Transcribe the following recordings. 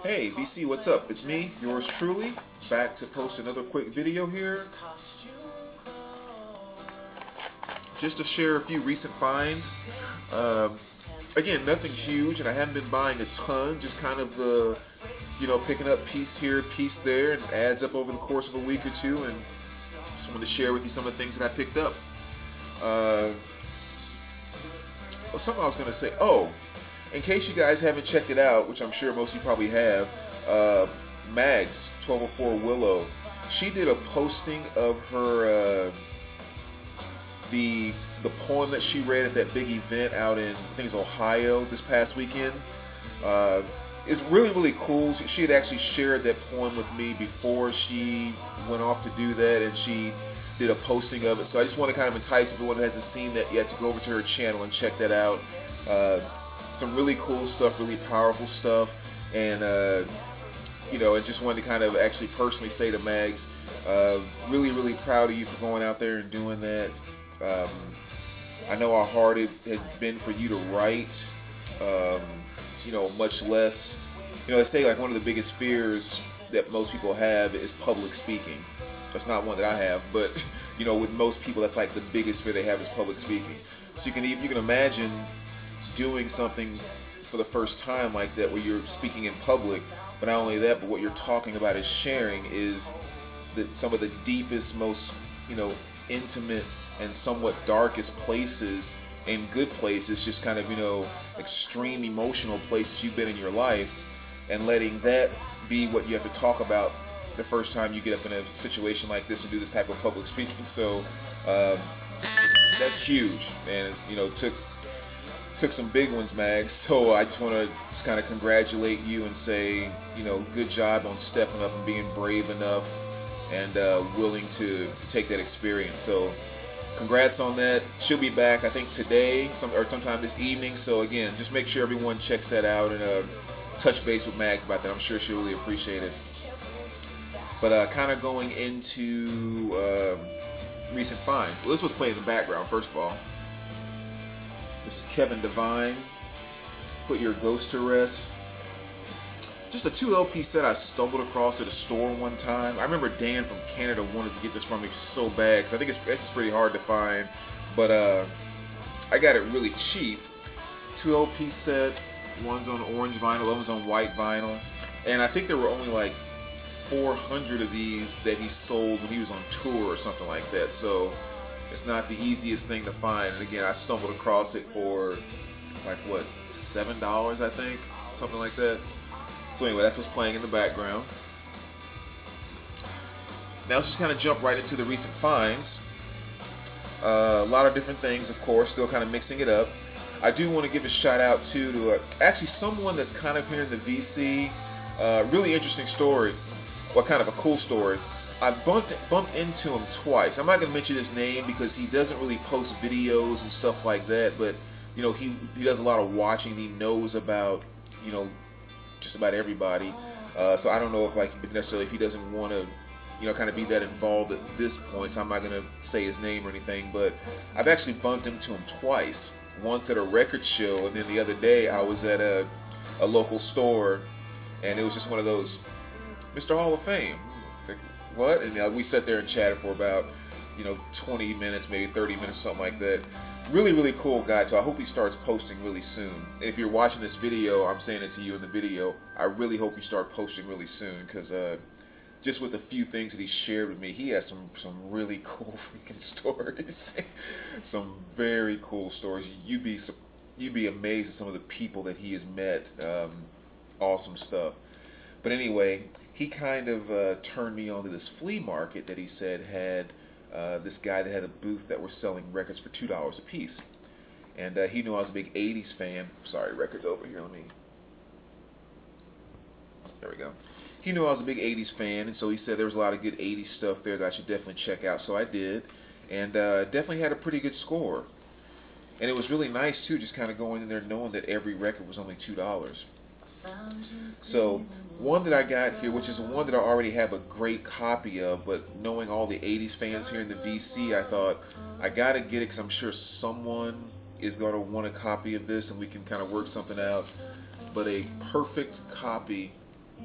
Hey, BC, what's up? It's me, yours truly, back to post another quick video here, just to share a few recent finds. Um, Again, nothing huge, and I haven't been buying a ton, just kind of, picking up piece here, piece there, and it adds up over the course of a week or two, and just wanted to share with you some of the things that I picked up. Something I was going to say, in case you guys haven't checked it out, which I'm sure most of you probably have, Mags, 1204 Willow, she did a posting of her, the poem that she read at that big event out in, I think it's Ohio, this past weekend. It's really, really cool. She had actually shared that poem with me before she went off to do that, and she did a posting of it. So I just want to kind of entice everyone who hasn't seen that yet to go over to her channel and check that out. Some really cool stuff, really powerful stuff, and I just wanted to kind of actually personally say to Mags, really, really proud of you for going out there and doing that. I know how hard it has been for you to write, much less, they say like one of the biggest fears that most people have is public speaking. That's not one that I have, but, with most people, that's like the biggest fear they have is public speaking. So you can imagine doing something for the first time like that where you're speaking in public, but not only that, but what you're talking about is sharing is some of the deepest, most, intimate and somewhat darkest places and good places, just kind of, extreme emotional places you've been in your life, and letting that be what you have to talk about the first time you get up in a situation like this and do this type of public speaking. So that's huge, and took some big ones, Mag. So I just want to kind of congratulate you and say, good job on stepping up and being brave enough and willing to take that experience. So congrats on that. She'll be back, I think, today or sometime this evening. So again, just make sure everyone checks that out and touch base with Mags about that. I'm sure she'll really appreciate it. But kind of going into recent finds. Well, this was playing in the background, first of all. This is Kevin Devine, Put Your Ghost to Rest. Just a 2 LP set I stumbled across at a store one time. I remember Dan from Canada wanted to get this from me so bad, because I think it's pretty hard to find. But I got it really cheap. 2 LP set, one's on orange vinyl, one's on white vinyl. And I think there were only like 400 of these that he sold when he was on tour or something like that. So it's not the easiest thing to find. And again, I stumbled across it for like $7, I think, something like that. So anyway, that's what's playing in the background. Now let's just kind of jump right into the recent finds. A lot of different things, of course, still kind of mixing it up. I do want to give a shout out to actually someone that's kind of here in the VC. Really interesting story. Well, kind of a cool story. I bumped into him twice. I'm not going to mention his name because he doesn't really post videos and stuff like that, but he does a lot of watching. He knows about just about everybody. So I don't know if necessarily if he doesn't want to kind of be that involved at this point. So I'm not going to say his name or anything, but I've actually bumped into him twice. Once at a record show, and then the other day I was at a local store, and it was just one of those, Mr. Hall of Fame. Like, what? And we sat there and chatted for about 20 minutes, maybe 30 minutes, something like that. Really, really cool guy. So I hope he starts posting really soon. If you're watching this video, I'm saying it to you in the video, I really hope you start posting really soon, because just with a few things that he shared with me, he has some really cool freaking stories. Some very cool stories. You'd be amazed at some of the people that he has met. Awesome stuff. But anyway, he kind of turned me on to this flea market that he said had this guy that had a booth that was selling records for $2 a piece. And he knew I was a big 80s fan. Sorry, record's over here. There we go. He knew I was a big 80s fan, and so he said there was a lot of good 80s stuff there that I should definitely check out. So I did, and definitely had a pretty good score. And it was really nice, too, just kind of going in there knowing that every record was only $2. So one that I got here, which is one that I already have a great copy of, but knowing all the 80s fans here in the VC, I thought I got to get it because I'm sure someone is going to want a copy of this and we can kind of work something out. But a perfect copy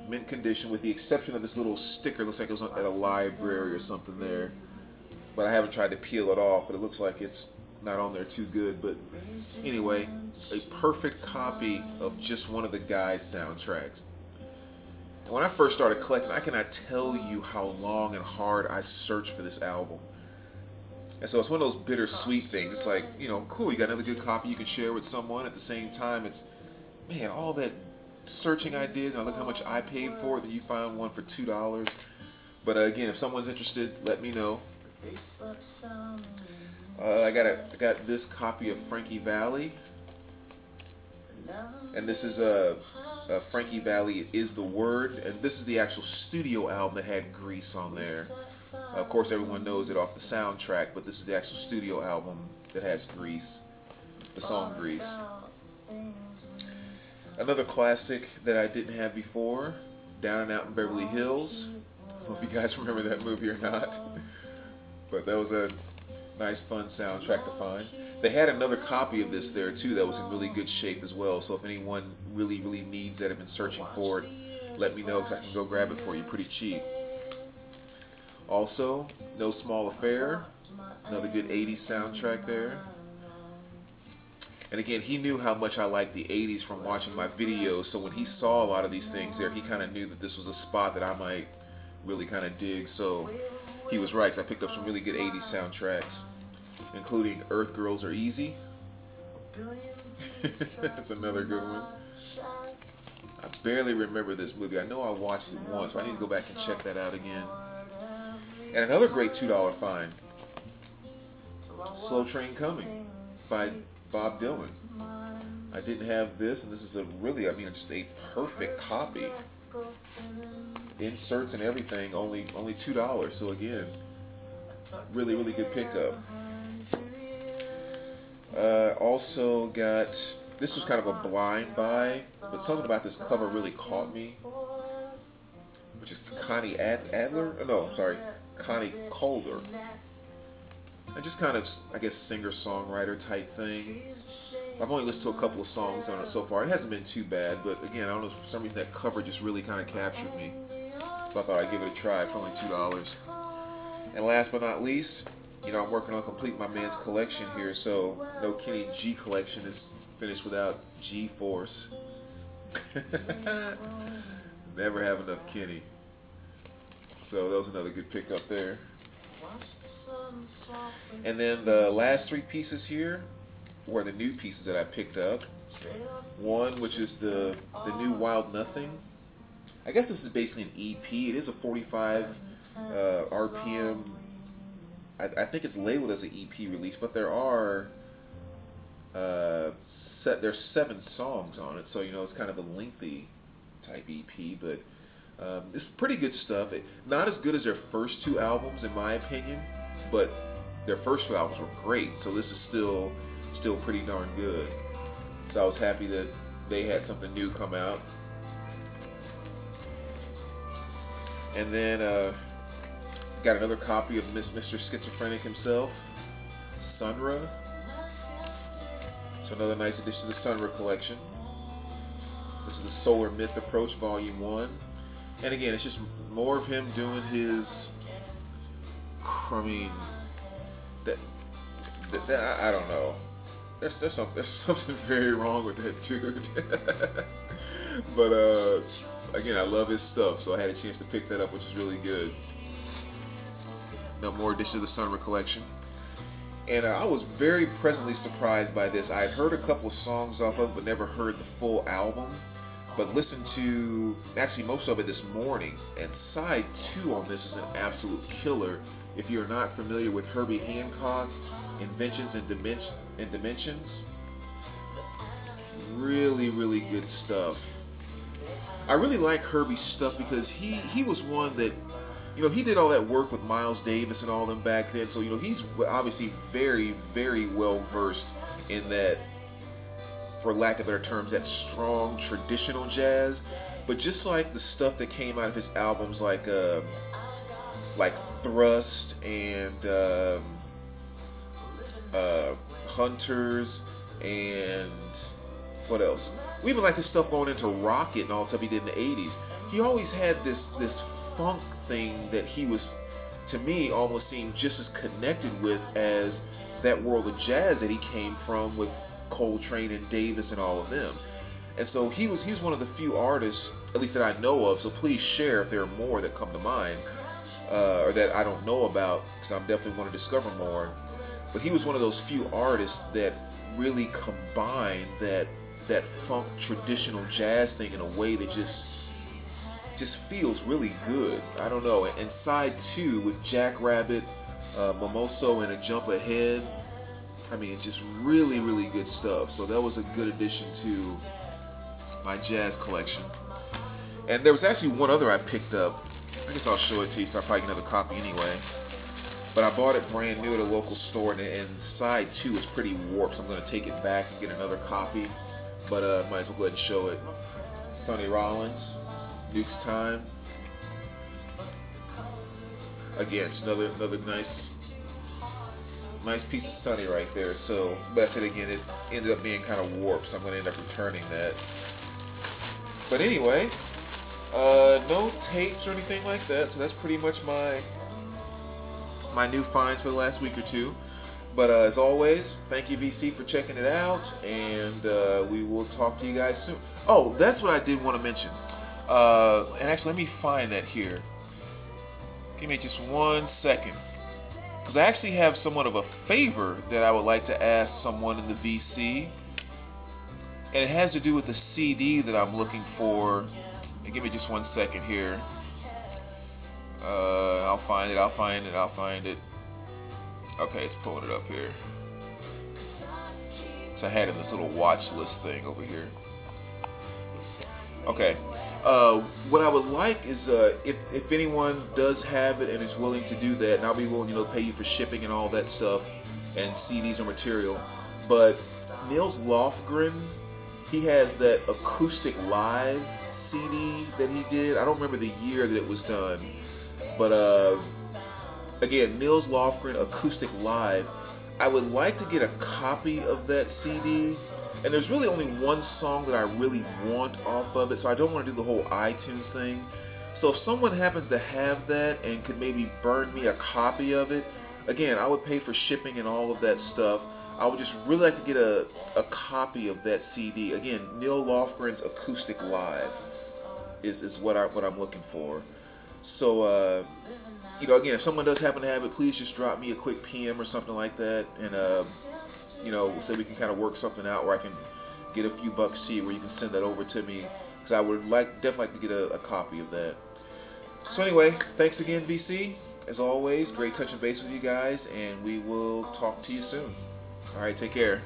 mint condition, with the exception of this little sticker. Looks like it was at a library or something there. But I haven't tried to peel it off, but it looks like it's not on there too good. But anyway, a perfect copy of just one of the Guys soundtracks. And when I first started collecting, I cannot tell you how long and hard I searched for this album. And so it's one of those bittersweet things. It's like, you know, cool, you got another good copy you can share with someone. At the same time, it's, man, all that searching I did, and I look how much I paid for it, then you find one for $2. But again, if someone's interested, let me know. I got this copy of Frankie Valli, and this is Frankie Valli Is the Word, and this is the actual studio album that had Grease on there. Of course, everyone knows it off the soundtrack, but this is the actual studio album that has Grease, the song Grease. Another classic that I didn't have before, Down and Out in Beverly Hills. I don't know if you guys remember that movie or not. But that was a nice, fun soundtrack to find. They had another copy of this there, too, that was in really good shape as well. So if anyone really needs that, have been searching for it, let me know, because I can go grab it for you pretty cheap. Also, No Small Affair, another good 80s soundtrack there. And again, he knew how much I liked the 80s from watching my videos, so when he saw a lot of these things there, he kind of knew that this was a spot that I might really kind of dig. So he was right. I picked up some really good 80s soundtracks, including Earth Girls Are Easy. That's another good one. I barely remember this movie. I know I watched it once, so I need to go back and check that out again. And another great $2 find, Slow Train Coming by Bob Dylan. I didn't have this, and this is a really, I mean, just a perfect copy. Inserts and everything, only $2. So again, really good pickup. Also got, this was kind of a blind buy, but something about this cover really caught me, which is Connie Adler. No, sorry, Connie Calder. And just kind of, I guess, singer-songwriter type thing. I've only listened to a couple of songs on it so far. It hasn't been too bad, but again, I don't know, for some reason that cover just really kind of captured me. So I thought I'd give it a try for only $2. And last but not least, you know, I'm working on completing my man's collection here, so no Kenny G collection is finished without G-Force. Never have enough Kenny. So that was another good pickup there. And then the last three pieces here were the new pieces that I picked up. One, which is the new Wild Nothing. I guess this is basically an EP. It is a 45 RPM. I think it's labeled as an EP release, but there are there's 7 songs on it, so you know it's kind of a lengthy type EP, but it's pretty good stuff. Not as good as their first 2 albums, in my opinion, but their first 2 albums were great, so this is still pretty darn good. So I was happy that they had something new come out. And then got another copy of Mr. Schizophrenic himself, Sun Ra. So another nice addition to the Sun Ra collection. This is the Solar Myth Approach, Volume 1. And again, it's just more of him doing his, I mean, I don't know. There's something very wrong with that dude. But again, I love his stuff, so I had a chance to pick that up, which is really good. No more addition to the Sun Ra collection. And I was very pleasantly surprised by this. I had heard a couple of songs off of it, but never heard the full album. But listened to, actually most of it this morning, and side 2 on this is an absolute killer. If you're not familiar with Herbie Hancock, Inventions and Dimensions, really good stuff. I really like Herbie's stuff because he was one that, you know, he did all that work with Miles Davis and all them back then, so you know he's obviously very well versed in that, for lack of better terms, that strong traditional jazz. But just like the stuff that came out of his albums, like Thrust and Hunters, and what else? We even like his stuff going into Rocket and all the stuff he did in the 80s. he always had this funk thing that he was, to me, almost seemed just as connected with as that world of jazz that he came from with Coltrane and Davis and all of them. And so he's one of the few artists, at least that I know of, so please share if there are more that come to mind, or that I don't know about, because I definitely want to discover more. But he was one of those few artists that really combined that funk traditional jazz thing in a way that just feels really good. I don't know. And side 2 with Jackrabbit, Mimoso, and A Jump Ahead, I mean, it's just really, really good stuff. So that was a good addition to my jazz collection. And there was actually one other I picked up. I guess I'll show it to you, so I'll probably get another copy anyway. But I bought it brand new at a local store, and side 2 is pretty warped, so I'm going to take it back and get another copy. But might as well go ahead and show it. Sonny Rollins, Duke's Time. Again, it's another nice piece of Sonny right there. So, but I said again, it ended up being kind of warped, so I'm going to end up returning that. But anyway, no tapes or anything like that, so that's pretty much my new finds for the last week or two. But as always, thank you, VC, for checking it out, and we will talk to you guys soon. Oh, that's what I did want to mention. And actually, let me find that here. Give me just 1 second. Because I actually have somewhat of a favor that I would like to ask someone in the VC. And it has to do with the CD that I'm looking for. And give me just 1 second here. I'll find it. Okay, it's pulling it up here. So I had it in this little watch list thing over here. Okay. What I would like is if anyone does have it and is willing to do that, and I'll be willing to pay you for shipping and all that stuff, and CDs or material. But Nils Lofgren, he has that acoustic live CD that he did. I don't remember the year that it was done, but again, Nils Lofgren acoustic live. I would like to get a copy of that CD. And there's really only one song that I really want off of it, so I don't want to do the whole iTunes thing. So if someone happens to have that and could maybe burn me a copy of it, again, I would pay for shipping and all of that stuff. I would just really like to get a copy of that CD. Again, Neil Lofgren's Acoustic Live is what I'm looking for. So, again, if someone does happen to have it, please just drop me a quick PM or something like that, and so we can kind of work something out where I can get a few bucks to you, where you can send that over to me, because I would definitely like to get a copy of that. So anyway, thanks again, VC. As always, great touching base with you guys, and we will talk to you soon. All right, take care.